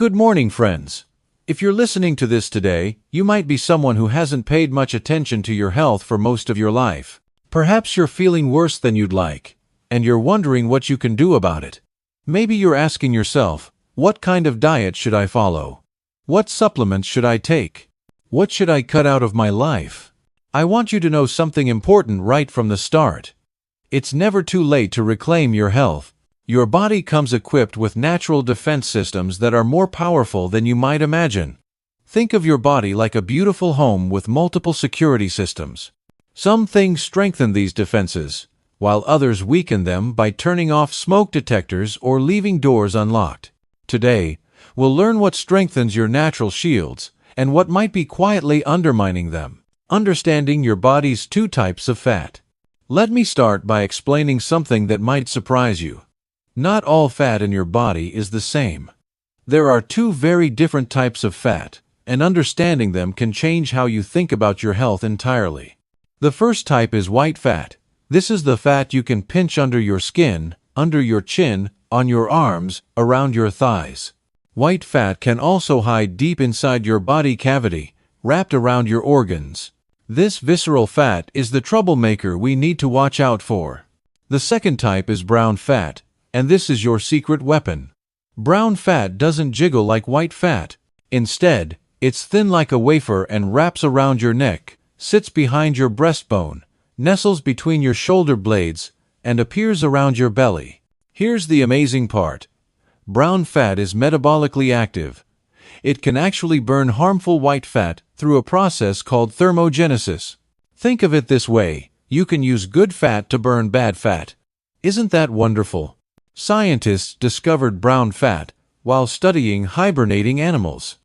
Good morning, friends. If you're listening to this today, you might be someone who hasn't paid much attention to your health for most of your life. Perhaps you're feeling worse than you'd like, and you're wondering what you can do about it. Maybe you're asking yourself, what kind of diet should I follow? What supplements should I take? What should I cut out of my life? I want you to know something important right from the start. It's never too late to reclaim your health. Your body comes equipped with natural defense systems that are more powerful than you might imagine. Think of your body like a beautiful home with multiple security systems. Some things strengthen these defenses, while others weaken them by turning off smoke detectors or leaving doors unlocked. Today, we'll learn what strengthens your natural shields and what might be quietly undermining them. Understanding your body's two types of fat. Let me start by explaining something that might surprise you. Not all fat in your body is the same. There are two very different types of fat, and understanding them can change how you think about your health entirely. The first type is white fat. This is the fat you can pinch under your skin, under your chin, on your arms, around your thighs. White fat can also hide deep inside your body cavity, wrapped around your organs. This visceral fat is the troublemaker we need to watch out for. The second type is brown fat, and this is your secret weapon. Brown fat doesn't jiggle like white fat. Instead, it's thin like a wafer and wraps around your neck, sits behind your breastbone, nestles between your shoulder blades, and appears around your belly. Here's the amazing part. Brown fat is metabolically active. It can actually burn harmful white fat through a process called thermogenesis. Think of it this way: you can use good fat to burn bad fat. Isn't that wonderful? Scientists discovered brown fat while studying hibernating animals.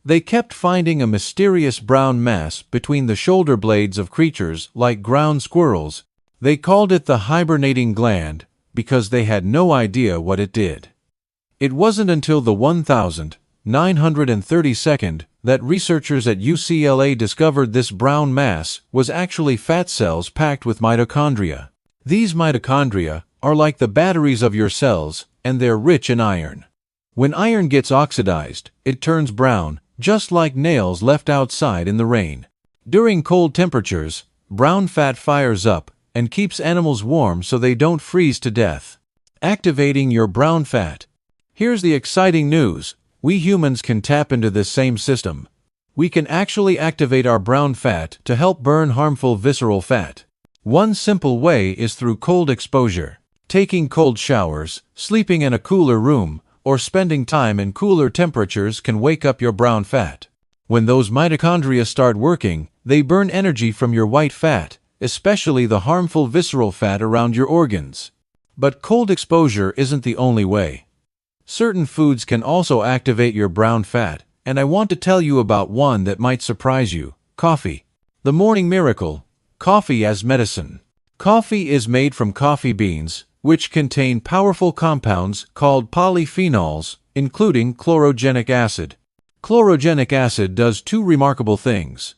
They kept finding a mysterious brown mass between the shoulder blades of creatures like ground squirrels. They called it the hibernating gland because they had no idea what it did. It wasn't until the 1932nd that researchers at UCLA discovered this brown mass was actually fat cells packed with mitochondria. These mitochondria are like the batteries of your cells, and they're rich in iron. When iron gets oxidized, it turns brown, just like nails left outside in the rain. During cold temperatures, brown fat fires up and keeps animals warm so they don't freeze to death. Activating your brown fat. Here's the exciting news. We humans can tap into this same system. We can actually activate our brown fat to help burn harmful visceral fat. One simple way is through cold exposure. Taking cold showers, sleeping in a cooler room, or spending time in cooler temperatures can wake up your brown fat. When those mitochondria start working, they burn energy from your white fat, especially the harmful visceral fat around your organs. But cold exposure isn't the only way. Certain foods can also activate your brown fat, and I want to tell you about one that might surprise you: coffee. The morning miracle. Coffee as medicine. Coffee is made from coffee beans, which contain powerful compounds called polyphenols, including chlorogenic acid. Chlorogenic acid does two remarkable things.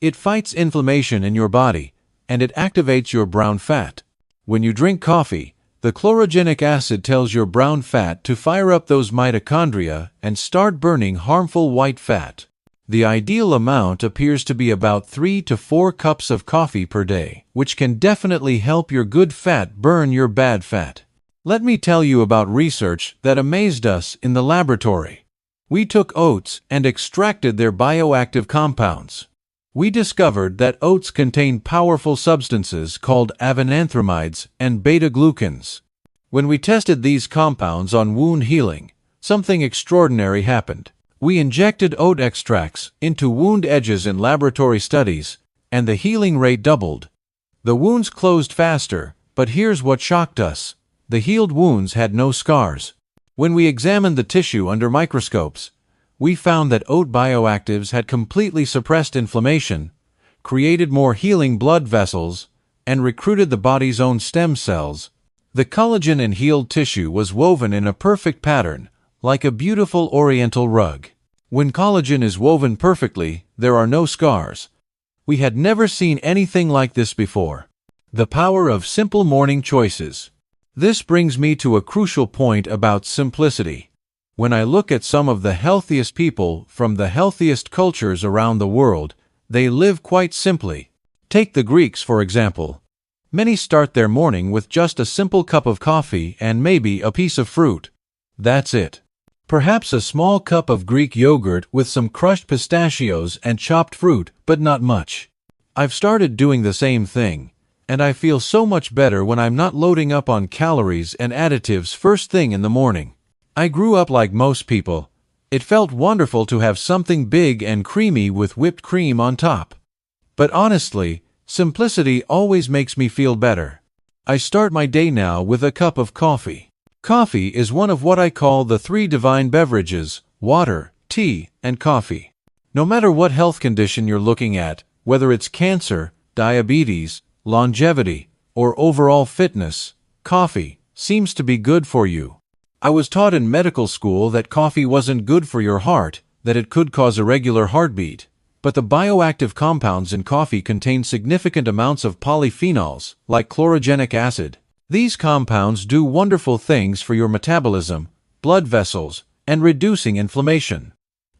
It fights inflammation in your body, and it activates your brown fat. When you drink coffee, the chlorogenic acid tells your brown fat to fire up those mitochondria and start burning harmful white fat. The ideal amount appears to be about 3 to 4 cups of coffee per day, which can definitely help your good fat burn your bad fat. Let me tell you about research that amazed us in the laboratory. We took oats and extracted their bioactive compounds. We discovered that oats contain powerful substances called avenanthramides and beta-glucans. When we tested these compounds on wound healing, something extraordinary happened. We injected oat extracts into wound edges in laboratory studies, and the healing rate doubled. The wounds closed faster, but here's what shocked us. The healed wounds had no scars. When we examined the tissue under microscopes, we found that oat bioactives had completely suppressed inflammation, created more healing blood vessels, and recruited the body's own stem cells. The collagen in healed tissue was woven in a perfect pattern, like a beautiful oriental rug. When collagen is woven perfectly, there are no scars. We had never seen anything like this before. The power of simple morning choices. This brings me to a crucial point about simplicity. When I look at some of the healthiest people from the healthiest cultures around the world, they live quite simply. Take the Greeks, for example. Many start their morning with just a simple cup of coffee and maybe a piece of fruit. That's it. Perhaps a small cup of Greek yogurt with some crushed pistachios and chopped fruit, but not much. I've started doing the same thing, and I feel so much better when I'm not loading up on calories and additives first thing in the morning. I grew up like most people. It felt wonderful to have something big and creamy with whipped cream on top. But honestly, simplicity always makes me feel better. I start my day now with a cup of coffee. Coffee is one of what I call the three divine beverages: water, tea, and coffee. No matter what health condition you're looking at, whether it's cancer, diabetes, longevity, or overall fitness, coffee seems to be good for you. I was taught in medical school that coffee wasn't good for your heart, that it could cause irregular heartbeat. But the bioactive compounds in coffee contain significant amounts of polyphenols, like chlorogenic acid. These compounds do wonderful things for your metabolism, blood vessels, and reducing inflammation.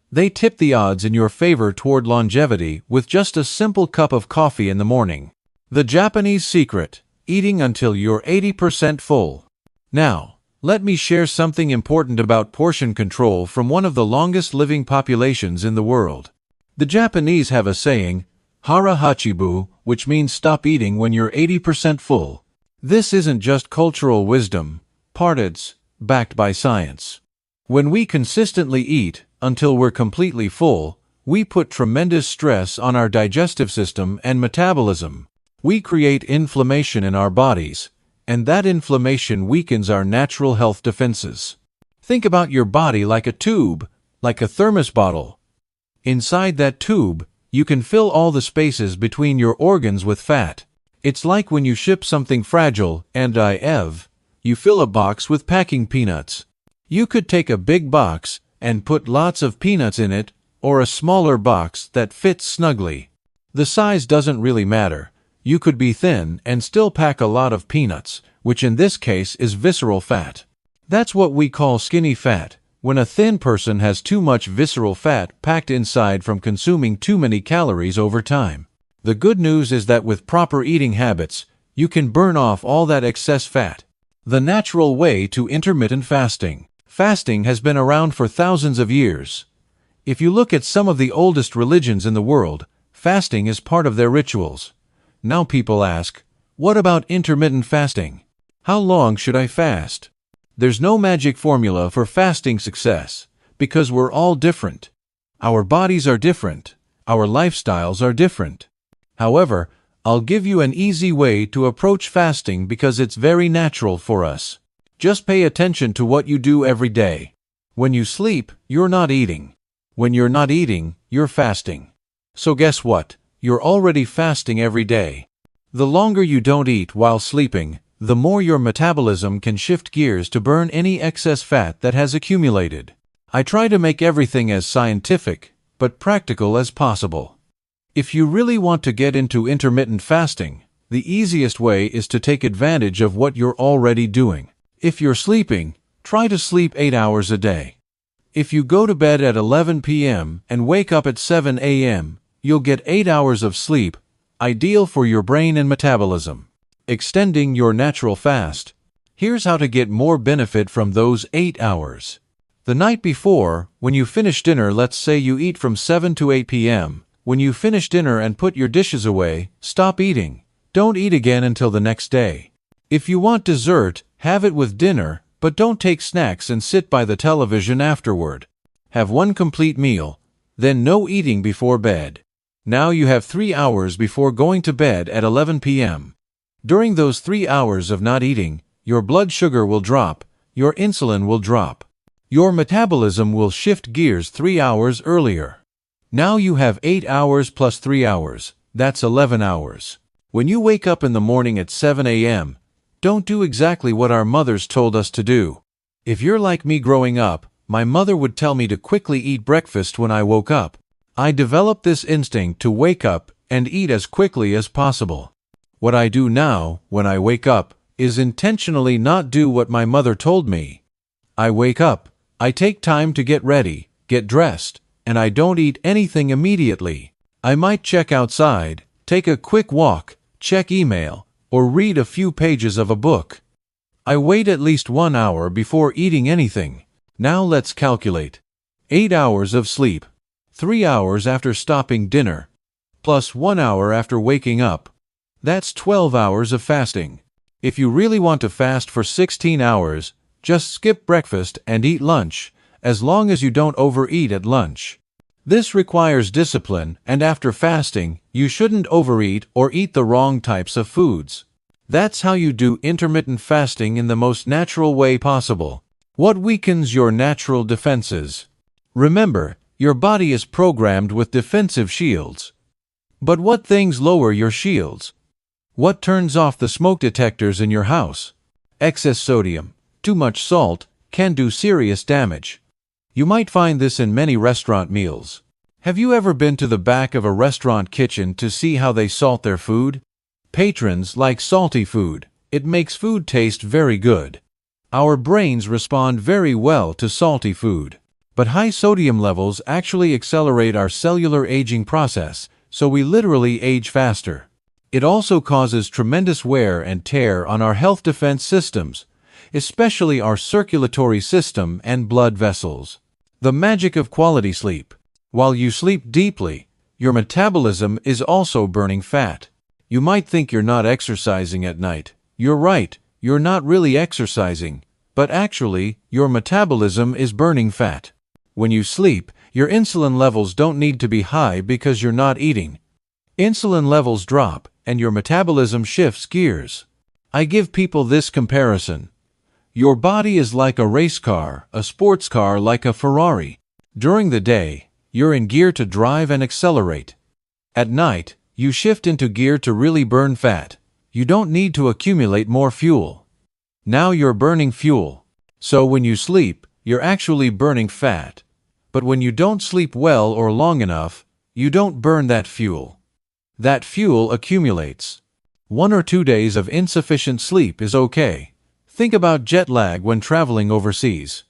They tip the odds in your favor toward longevity with just a simple cup of coffee in the morning. The Japanese secret: eating until you're 80% full. Now, let me share something important about portion control from one of the longest living populations in the world. The Japanese have a saying, hara hachibu, which means stop eating when you're 80% full. This isn't just cultural wisdom, it's backed by science. When we consistently eat until we're completely full, we put tremendous stress on our digestive system and metabolism. We create inflammation in our bodies, and that inflammation weakens our natural health defenses. Think about your body like a tube, like a thermos bottle. Inside that tube, you can fill all the spaces between your organs with fat. It's like when you ship something fragile and you fill a box with packing peanuts. You could take a big box and put lots of peanuts in it, or a smaller box that fits snugly. The size doesn't really matter. You could be thin and still pack a lot of peanuts, which in this case is visceral fat. That's what we call skinny fat, when a thin person has too much visceral fat packed inside from consuming too many calories over time. The good news is that with proper eating habits, you can burn off all that excess fat. The natural way to intermittent fasting. Fasting has been around for thousands of years. If you look at some of the oldest religions in the world, fasting is part of their rituals. Now people ask, what about intermittent fasting? How long should I fast? There's no magic formula for fasting success, because we're all different. Our bodies are different. Our lifestyles are different. However, I'll give you an easy way to approach fasting because it's very natural for us. Just pay attention to what you do every day. When you sleep, you're not eating. When you're not eating, you're fasting. So guess what? You're already fasting every day. The longer you don't eat while sleeping, the more your metabolism can shift gears to burn any excess fat that has accumulated. I try to make everything as scientific, but practical as possible. If you really want to get into intermittent fasting, the easiest way is to take advantage of what you're already doing. If you're sleeping, try to sleep 8 hours a day. If you go to bed at 11 p.m. and wake up at 7 a.m., you'll get 8 hours of sleep, ideal for your brain and metabolism. Extending your natural fast. Here's how to get more benefit from those 8 hours. The night before, when you finish dinner, let's say you eat from 7 to 8 p.m., when you finish dinner and put your dishes away, stop eating. Don't eat again until the next day. If you want dessert, have it with dinner, but don't take snacks and sit by the television afterward. Have one complete meal, then no eating before bed. Now you have 3 hours before going to bed at 11 p.m. During those 3 hours of not eating, your blood sugar will drop, your insulin will drop. Your metabolism will shift gears 3 hours earlier. Now you have 8 hours plus 3 hours, that's 11 hours. When you wake up in the morning at 7 a.m., don't do exactly what our mothers told us to do. If you're like me growing up, my mother would tell me to quickly eat breakfast when I woke up. I developed this instinct to wake up and eat as quickly as possible. What I do now, when I wake up, is intentionally not do what my mother told me. I wake up, I take time to get ready, get dressed, and I don't eat anything immediately. I might check outside, take a quick walk, check email, or read a few pages of a book. I wait at least 1 hour before eating anything. Now let's calculate. 8 hours of sleep, 3 hours after stopping dinner, plus 1 hour after waking up. That's 12 hours of fasting. If you really want to fast for 16 hours, just skip breakfast and eat lunch, as long as you don't overeat at lunch. This requires discipline, and after fasting, you shouldn't overeat or eat the wrong types of foods. That's how you do intermittent fasting in the most natural way possible. What weakens your natural defenses? Remember, your body is programmed with defensive shields. But what things lower your shields? What turns off the smoke detectors in your house? Excess sodium, too much salt, can do serious damage. You might find this in many restaurant meals. Have you ever been to the back of a restaurant kitchen to see how they salt their food? Patrons like salty food. It makes food taste very good. Our brains respond very well to salty food. But high sodium levels actually accelerate our cellular aging process, so we literally age faster. It also causes tremendous wear and tear on our health defense systems, especially our circulatory system and blood vessels. The magic of quality sleep. While you sleep deeply, your metabolism is also burning fat. You might think you're not exercising at night. You're right, you're not really exercising, but actually, your metabolism is burning fat. When you sleep, your insulin levels don't need to be high because you're not eating. Insulin levels drop, and your metabolism shifts gears. I give people this comparison. Your body is like a race car, a sports car like a Ferrari. During the day, you're in gear to drive and accelerate. At night, you shift into gear to really burn fat. You don't need to accumulate more fuel. Now you're burning fuel. So when you sleep, you're actually burning fat. But when you don't sleep well or long enough, you don't burn that fuel. That fuel accumulates. 1 or 2 days of insufficient sleep is okay. Think about jet lag when traveling overseas.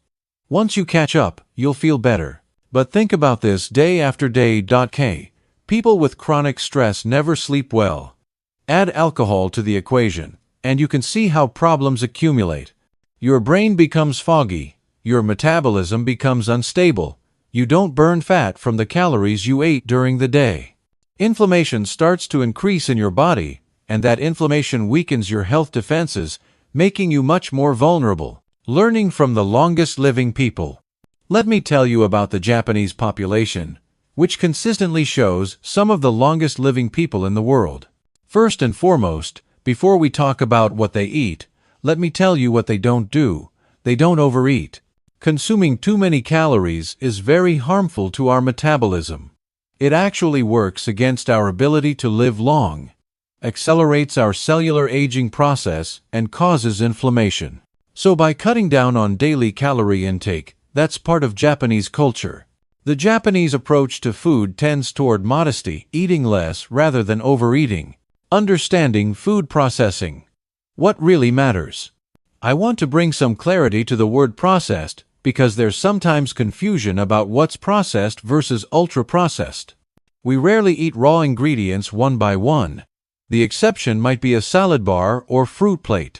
Once you catch up, you'll feel better. But think about this day after day. People with chronic stress never sleep well. Add alcohol to the equation, and you can see how problems accumulate. Your brain becomes foggy, your metabolism becomes unstable, you don't burn fat from the calories you ate during the day. Inflammation starts to increase in your body, and that inflammation weakens your health defenses, making you much more vulnerable. Learning from the longest living people. Let me tell you about the Japanese population, which consistently shows some of the longest living people in the world. First and foremost, before we talk about what they eat, let me tell you what they don't do. They don't overeat. Consuming too many calories is very harmful to our metabolism. It actually works against our ability to live long, accelerates our cellular aging process, and causes inflammation. So by cutting down on daily calorie intake, that's part of Japanese culture. The Japanese approach to food tends toward modesty, eating less rather than overeating. Understanding food processing. What really matters? I want to bring some clarity to the word processed because there's sometimes confusion about what's processed versus ultra-processed. We rarely eat raw ingredients one by one. The exception might be a salad bar or fruit plate.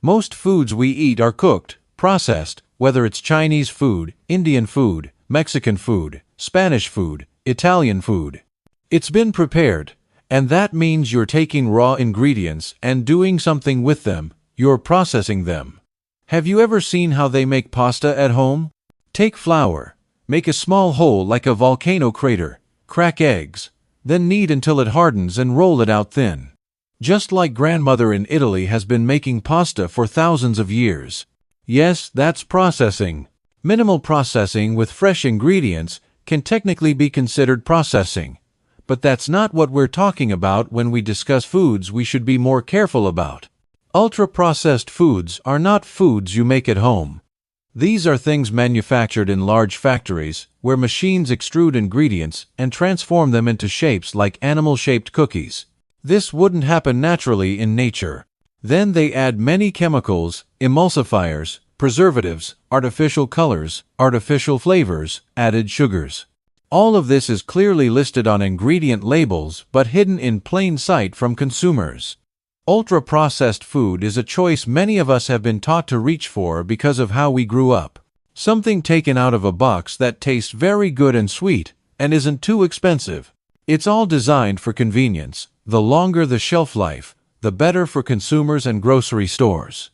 Most foods we eat are cooked, processed, whether it's Chinese food, Indian food, Mexican food, Spanish food, Italian food. It's been prepared, and that means you're taking raw ingredients and doing something with them. You're processing them. Have you ever seen how they make pasta at home? Take flour, make a small hole like a volcano crater, crack eggs, then knead until it hardens and roll it out thin. Just like grandmother in Italy has been making pasta for thousands of years. Yes, that's processing. Minimal processing with fresh ingredients can technically be considered processing. But that's not what we're talking about when we discuss foods we should be more careful about. Ultra-processed foods are not foods you make at home. These are things manufactured in large factories where machines extrude ingredients and transform them into shapes like animal-shaped cookies. This wouldn't happen naturally in nature. Then they add many chemicals, emulsifiers, preservatives, artificial colors, artificial flavors, added sugars. All of this is clearly listed on ingredient labels but hidden in plain sight from consumers. Ultra-processed food is a choice many of us have been taught to reach for because of how we grew up. Something taken out of a box that tastes very good and sweet, and isn't too expensive. It's all designed for convenience. The longer the shelf life, the better for consumers and grocery stores.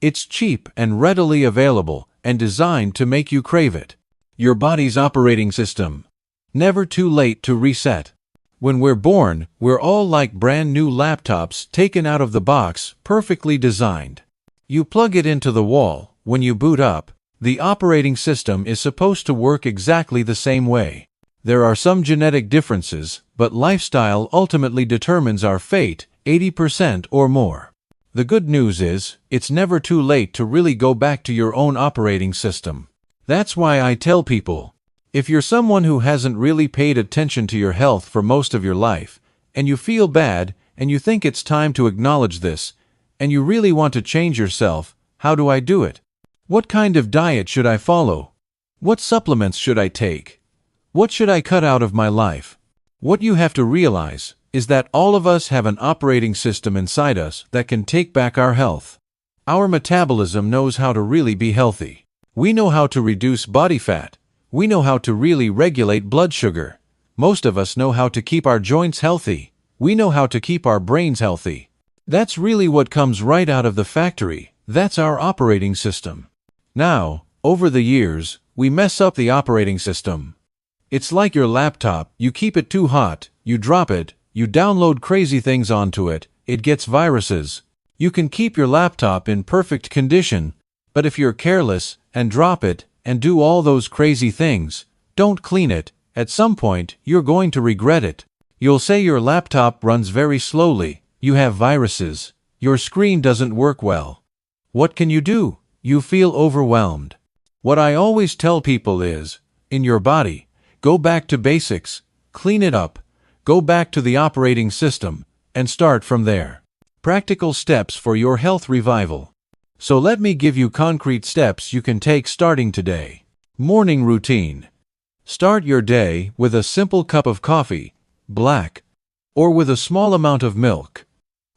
It's cheap and readily available, and designed to make you crave it. Your body's operating system. Never too late to reset. When we're born, we're all like brand new laptops taken out of the box, perfectly designed. You plug it into the wall. When you boot up, the operating system is supposed to work exactly the same way. There are some genetic differences, but lifestyle ultimately determines our fate, 80% or more. The good news is, it's never too late to really go back to your own operating system. That's why I tell people, if you're someone who hasn't really paid attention to your health for most of your life, and you feel bad, and you think it's time to acknowledge this, and you really want to change yourself, how do I do it? What kind of diet should I follow? What supplements should I take? What should I cut out of my life? What you have to realize is that all of us have an operating system inside us that can take back our health. Our metabolism knows how to really be healthy. We know how to reduce body fat. We know how to really regulate blood sugar. Most of us know how to keep our joints healthy. We know how to keep our brains healthy. That's really what comes right out of the factory. That's our operating system. Now, over the years, we mess up the operating system. It's like your laptop. You keep it too hot, you drop it, you download crazy things onto it, it gets viruses. You can keep your laptop in perfect condition, but if you're careless and drop it and do all those crazy things, don't clean it, at some point you're going to regret it. You'll say your laptop runs very slowly, you have viruses, your screen doesn't work well. What can you do? You feel overwhelmed. What I always tell people is, in your body, go back to basics, clean it up, go back to the operating system, and start from there. Practical steps for your health revival. So let me give you concrete steps you can take starting today. Morning routine. Start your day with a simple cup of coffee, black, or with a small amount of milk.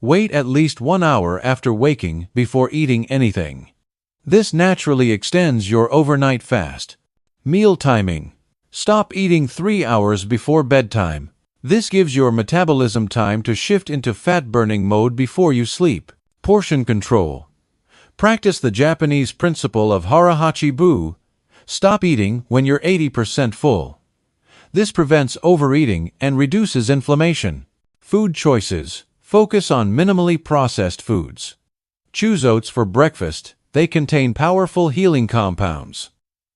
Wait at least 1 hour after waking before eating anything. This naturally extends your overnight fast. Meal timing. Stop eating 3 hours before bedtime. This gives your metabolism time to shift into fat-burning mode before you sleep. Portion control. Practice the Japanese principle of hara-hachi-bu. Stop eating when you're 80% full. This prevents overeating and reduces inflammation. Food choices. Focus on minimally processed foods. Choose oats for breakfast. They contain powerful healing compounds.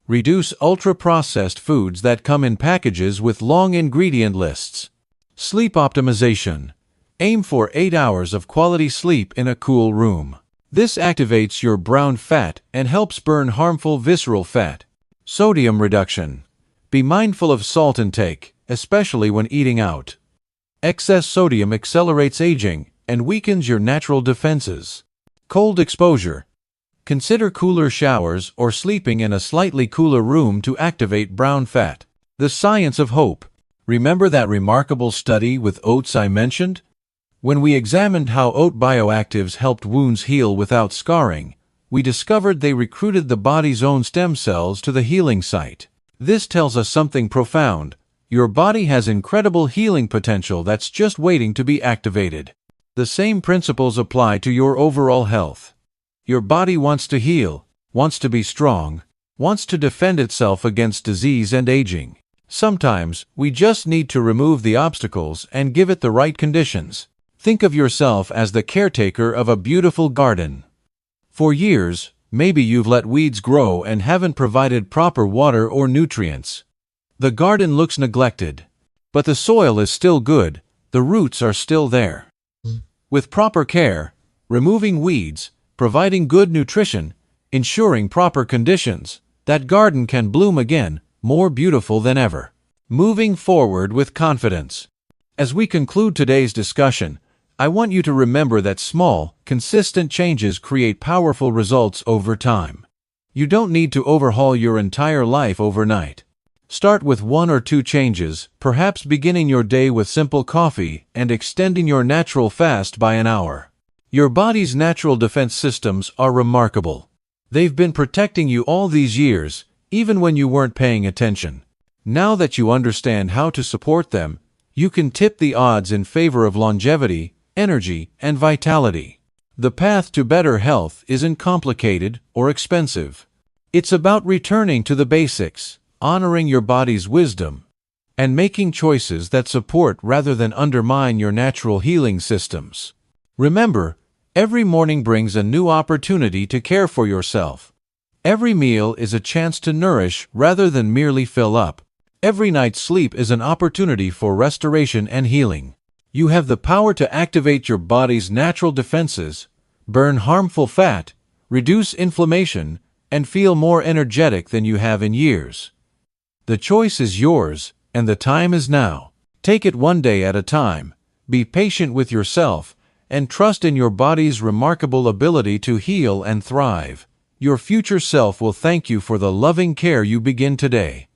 Reduce ultra-processed foods that come in packages with long ingredient lists. Sleep optimization. Aim for 8 hours of quality sleep in a cool room. This activates your brown fat and helps burn harmful visceral fat. Sodium reduction. Be mindful of salt intake, especially when eating out. Excess sodium accelerates aging and weakens your natural defenses. Cold exposure. Consider cooler showers or sleeping in a slightly cooler room to activate brown fat. The science of hope. Remember that remarkable study with oats I mentioned? When we examined how oat bioactives helped wounds heal without scarring, we discovered they recruited the body's own stem cells to the healing site. This tells us something profound. Your body has incredible healing potential that's just waiting to be activated. The same principles apply to your overall health. Your body wants to heal, wants to be strong, wants to defend itself against disease and aging. Sometimes, we just need to remove the obstacles and give it the right conditions. Think of yourself as the caretaker of a beautiful garden. For years, maybe you've let weeds grow and haven't provided proper water or nutrients. The garden looks neglected, but the soil is still good, the roots are still there. With proper care, removing weeds, providing good nutrition, ensuring proper conditions, that garden can bloom again, more beautiful than ever. Moving forward with confidence. As we conclude today's discussion, I want you to remember that small, consistent changes create powerful results over time. You don't need to overhaul your entire life overnight. Start with 1 or 2 changes, perhaps beginning your day with simple coffee and extending your natural fast by an hour. Your body's natural defense systems are remarkable. They've been protecting you all these years, even when you weren't paying attention. Now that you understand how to support them, you can tip the odds in favor of longevity, energy, and vitality. The path to better health isn't complicated or expensive. It's about returning to the basics, honoring your body's wisdom, and making choices that support rather than undermine your natural healing systems. Remember, every morning brings a new opportunity to care for yourself. Every meal is a chance to nourish rather than merely fill up. Every night's sleep is an opportunity for restoration and healing. You have the power to activate your body's natural defenses, burn harmful fat, reduce inflammation, and feel more energetic than you have in years. The choice is yours, and the time is now. Take it one day at a time, be patient with yourself, and trust in your body's remarkable ability to heal and thrive. Your future self will thank you for the loving care you begin today.